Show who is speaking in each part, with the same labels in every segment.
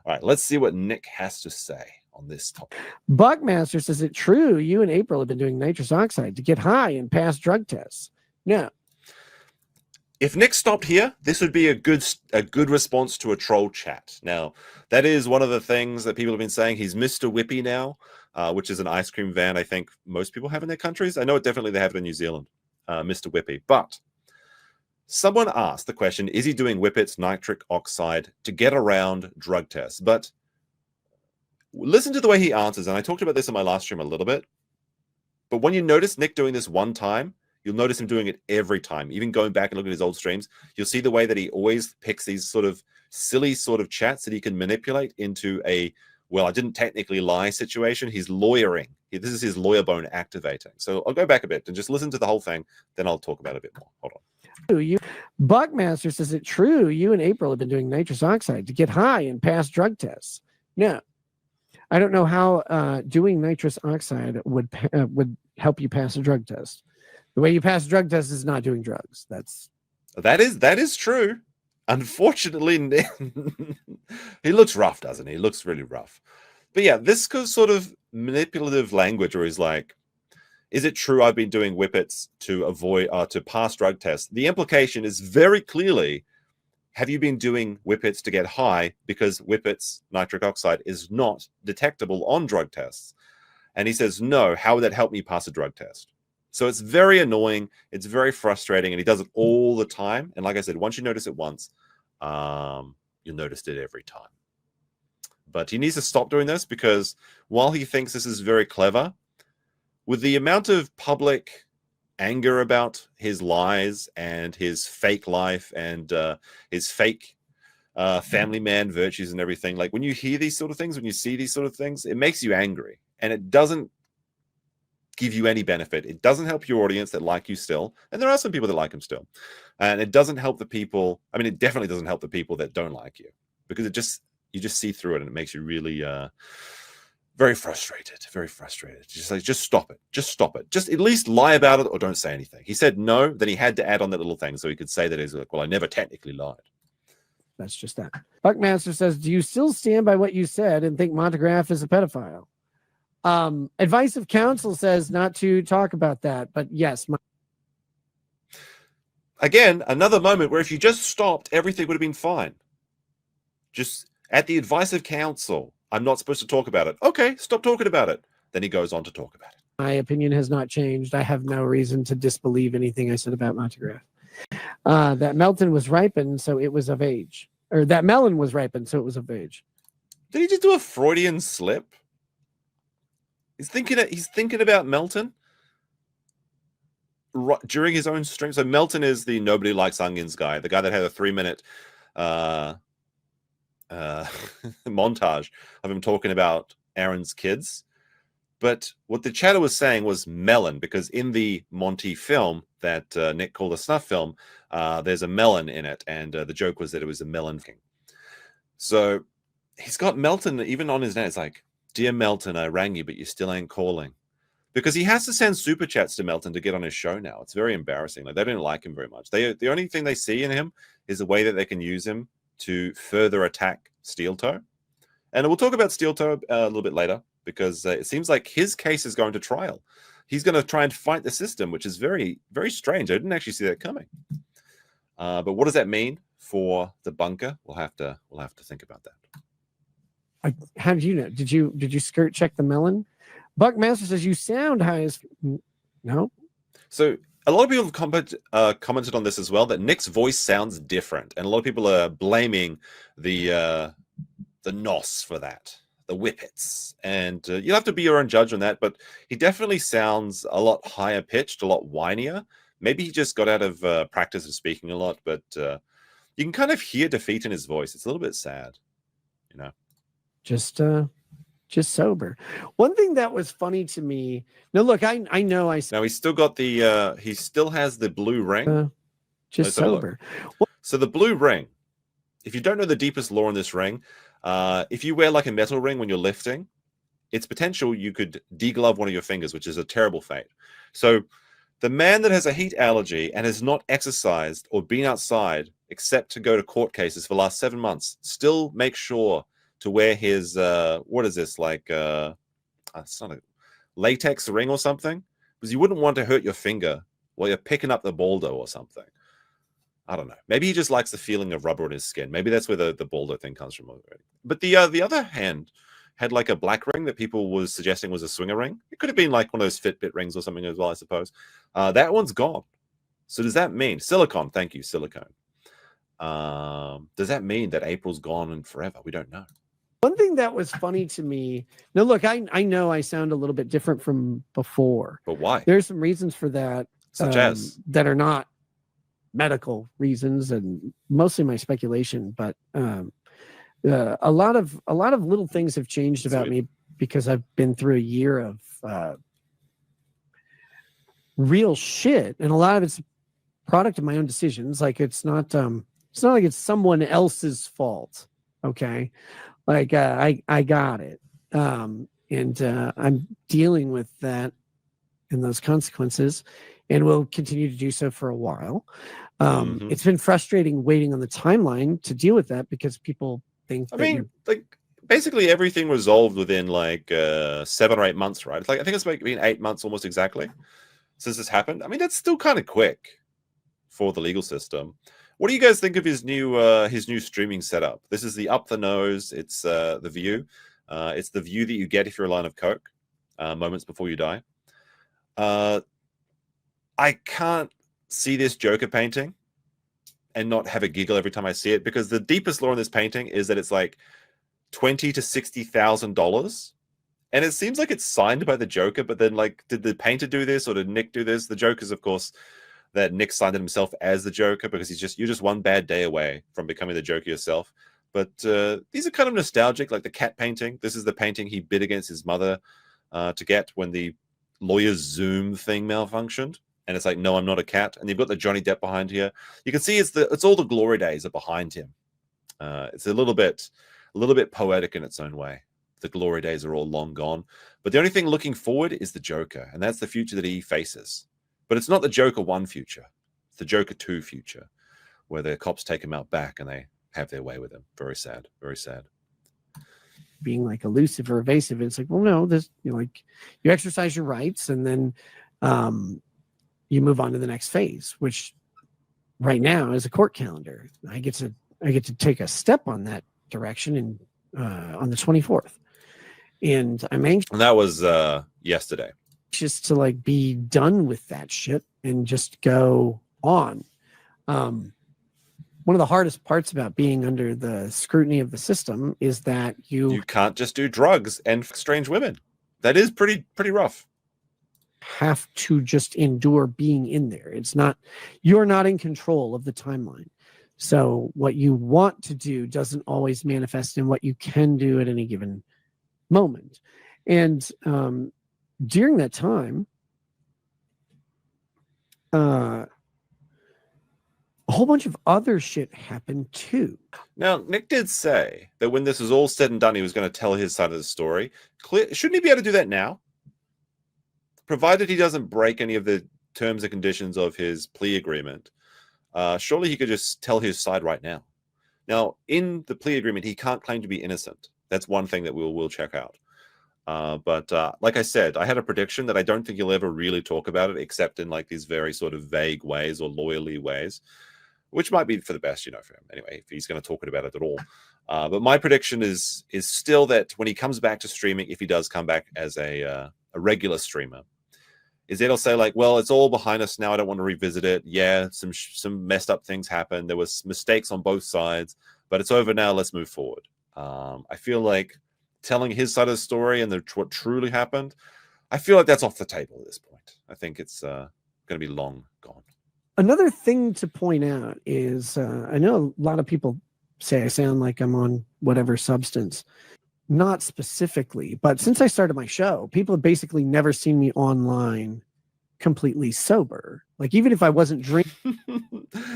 Speaker 1: All right, let's see what Nick has to say on this topic.
Speaker 2: Buckmaster says, it true you and April have been doing nitrous oxide to get high and pass drug tests? No.
Speaker 1: If Nick stopped here, this would be a good response to a troll chat. Now, that is one of the things that people have been saying. He's Mr. Whippy now, which is an ice cream van I think most people have in their countries. I know definitely they have it in New Zealand, Mr. Whippy. But someone asked the question, is he doing Whippets nitric oxide to get around drug tests? But listen to the way he answers, and I talked about this in my last stream a little bit. But when you notice Nick doing this one time, you'll notice him doing it every time. Even going back and looking at his old streams, you'll see the way that he always picks these sort of silly sort of chats that he can manipulate into a, well, I didn't technically lie situation. He's lawyering. This is his lawyer bone activating. So I'll go back a bit and just listen to the whole thing. Then I'll talk about it a bit more. Hold on.
Speaker 2: Buckmaster says, it true you and April have been doing nitrous oxide to get high and pass drug tests? No. I don't know how doing nitrous oxide would help you pass a drug test. The way you pass a drug test is not doing drugs. That
Speaker 1: is true. Unfortunately, he looks rough, doesn't he? He looks really rough. But yeah, this sort of manipulative language where he's like, is it true I've been doing whippets to avoid to pass drug tests? The implication is very clearly, have you been doing whippets to get high? Because whippets, nitric oxide, is not detectable on drug tests. And he says, no, how would that help me pass a drug test? So it's very annoying. It's very frustrating. And he does it all the time. And like I said, once you notice it once, you'll notice it every time. But he needs to stop doing this because while he thinks this is very clever, with the amount of public anger about his lies and his fake life and his fake family man virtues and everything, like when you hear these sort of things, when you see these sort of things, it makes you angry. And it doesn't give you any benefit. It doesn't help your audience that like you still. And there are some people that like him still. And it doesn't help the people. I mean, it definitely doesn't help the people that don't like you because you just see through it and it makes you really very frustrated, very frustrated. Just stop it. Just stop it. Just at least lie about it or don't say anything. He said no, then he had to add on that little thing so he could say that he's like, well, I never technically lied.
Speaker 2: That's just that. Buckmaster says, do you still stand by what you said and think Montegraph is a pedophile? Advice of counsel says not to talk about that, but yes.
Speaker 1: Again, another moment where if you just stopped, everything would have been fine. Just at the advice of counsel, I'm not supposed to talk about it. Okay, stop talking about it. Then he goes on to talk about it.
Speaker 2: My opinion has not changed. I have no reason to disbelieve anything I said about Montegraph. That Melton was ripened, so it was of age. Or that melon was ripened, so it was of age.
Speaker 1: Did he just do a Freudian slip? He's thinking about Melton during his own stream. So Melton is the nobody likes onions guy, the guy that had a 3-minute montage of him talking about Aaron's kids. But what the chatter was saying was melon, because in the Monty film that Nick called a snuff film, there's a melon in it, and the joke was that it was a melon king. So he's got Melton even on his name. It's like, dear Melton, I rang you, but you still ain't calling. Because he has to send super chats to Melton to get on his show now. It's very embarrassing. Like, they don't like him very much. The only thing they see in him is a way that they can use him to further attack Steel Toe. And we'll talk about Steel Toe a little bit later, because it seems like his case is going to trial. He's going to try and fight the system, which is very, very strange. I didn't actually see that coming. But what does that mean for the bunker? We'll have to think about that.
Speaker 2: How did you know? Did you skirt check the melon? Buckmaster says you sound high as no.
Speaker 1: So a lot of people have commented on this as well, that Nick's voice sounds different, and a lot of people are blaming the NOS for that, the whippets, and you'll have to be your own judge on that. But he definitely sounds a lot higher pitched, a lot whinier. Maybe he just got out of practice of speaking a lot, but you can kind of hear defeat in his voice. It's a little bit sad, you know.
Speaker 2: Just sober. One thing that was funny to me. No, look, I know I.
Speaker 1: Now he's still got the. He still has the blue ring.
Speaker 2: Just sober.
Speaker 1: So the blue ring. If you don't know the deepest lore in this ring, if you wear like a metal ring when you're lifting, it's potential you could deglove one of your fingers, which is a terrible fate. So the man that has a heat allergy and has not exercised or been outside except to go to court cases for the last 7 months still makes sure to wear his what is this, like it's not a latex ring or something, because you wouldn't want to hurt your finger while you're picking up the Baldo or something. I don't know. Maybe he just likes the feeling of rubber on his skin. Maybe that's where the Baldo thing comes from already. But the other hand had like a black ring that people was suggesting was a swinger ring. It could have been like one of those Fitbit rings or something as well, I suppose. That one's gone. So does that mean silicone? Thank you, silicone. Does that mean that April's gone and forever? We don't know.
Speaker 2: One thing that was funny to me. Now, look, I know I sound a little bit different from before.
Speaker 1: But why?
Speaker 2: There's some reasons for that,
Speaker 1: Such as
Speaker 2: that are not medical reasons, and mostly my speculation. But a lot of little things have changed about me because I've been through a year of real shit, and a lot of it's a product of my own decisions. Like it's not like it's someone else's fault. Okay. Like I got it. And I'm dealing with that and those consequences, and will continue to do so for a while. It's been frustrating waiting on the timeline to deal with that because people think
Speaker 1: like basically everything resolved within like 7 or 8 months, right? It's like I think it's like been 8 months almost exactly since this happened. I mean, that's still kind of quick for the legal system. What do you guys think of his new streaming setup? This is the up the nose. It's the view. It's the view that you get if you're a line of coke moments before you die. I can't see this Joker painting and not have a giggle every time I see it, because the deepest lore in this painting is that it's like $20,000 to $60,000, and it seems like it's signed by the Joker. But then, like, did the painter do this or did Nick do this? The Joker's, of course, that Nick signed it himself as the Joker because you're just one bad day away from becoming the Joker yourself. But these are kind of nostalgic, like the cat painting. This is the painting he bid against his mother to get when the lawyer's Zoom thing malfunctioned. And it's like, no, I'm not a cat. And you've got the Johnny Depp behind here. You can see it's all the glory days are behind him. It's a little bit poetic in its own way. The glory days are all long gone. But the only thing looking forward is the Joker, and that's the future that he faces. But it's not the Joker 1 future. It's the Joker 2 future, where the cops take him out back and they have their way with him. Very sad. Very sad.
Speaker 2: Being like elusive or evasive. It's like, well, no, you exercise your rights, and then you move on to the next phase, which right now is a court calendar. I get to take a step on that direction and on the 24th. And I'm anxious.
Speaker 1: And that was yesterday.
Speaker 2: Just to like be done with that shit and just go on. One of the hardest parts about being under the scrutiny of the system is that you
Speaker 1: can't just do drugs and strange women. That is pretty rough.
Speaker 2: Have to just endure being in there. You're not in control of the timeline. So what you want to do doesn't always manifest in what you can do at any given moment. And during that time, a whole bunch of other shit happened too.
Speaker 1: Now, Nick did say that when this is all said and done, he was going to tell his side of the story. Shouldn't he be able to do that now? Provided he doesn't break any of the terms and conditions of his plea agreement, surely he could just tell his side right now. Now, in the plea agreement, he can't claim to be innocent. That's one thing that we'll check out. But like I said, I had a prediction that I don't think he'll ever really talk about it, except in like these very sort of vague ways or lawyerly ways, which might be for the best, for him anyway, if he's going to talk about it at all. But my prediction is still that when he comes back to streaming, if he does come back as a regular streamer, is that he'll say like, well, it's all behind us now. I don't want to revisit it. Yeah, some messed up things happened. There was mistakes on both sides, but it's over now. Let's move forward. I feel like telling his side of the story and what truly happened, I feel like that's off the table at this point. I think it's going to be long gone.
Speaker 2: Another thing to point out is I know a lot of people say I sound like I'm on whatever substance. Not specifically, but since I started my show, people have basically never seen me online completely sober. Like, even if I wasn't drinking.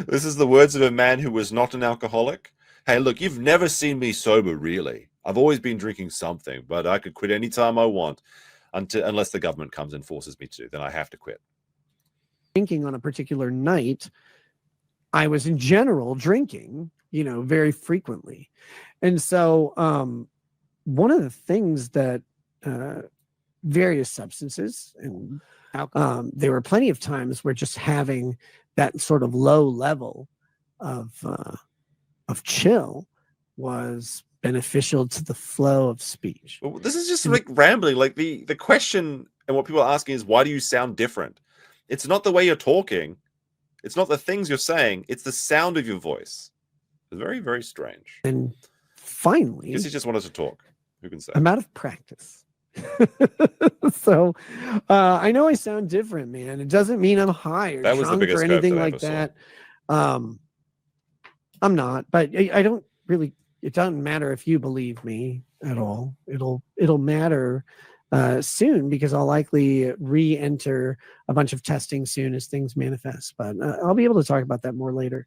Speaker 1: This is the words of a man who was not an alcoholic. Hey, look, you've never seen me sober, really. I've always been drinking something, but I could quit anytime I want unless the government comes and forces me to. Then I have to quit.
Speaker 2: Drinking on a particular night, I was in general drinking, very frequently. And so one of the things that various substances and there were plenty of times where just having that sort of low level of chill was beneficial to the flow of speech.
Speaker 1: Well, this is just like rambling. Like the question and what people are asking is, why do you sound different? It's not the way you're talking. It's not the things you're saying. It's the sound of your voice. It's very, very strange.
Speaker 2: And finally,
Speaker 1: I guess he just wanted to talk. Who can say?
Speaker 2: I'm out of practice. So I know I sound different, man. It doesn't mean I'm high or
Speaker 1: That was the
Speaker 2: drunk
Speaker 1: biggest
Speaker 2: or
Speaker 1: curve
Speaker 2: anything
Speaker 1: that I
Speaker 2: like
Speaker 1: ever saw.
Speaker 2: that. I'm not, but I don't really, it doesn't matter if you believe me at all. It'll matter soon, because I'll likely re-enter a bunch of testing soon as things manifest. But I'll be able to talk about that more later.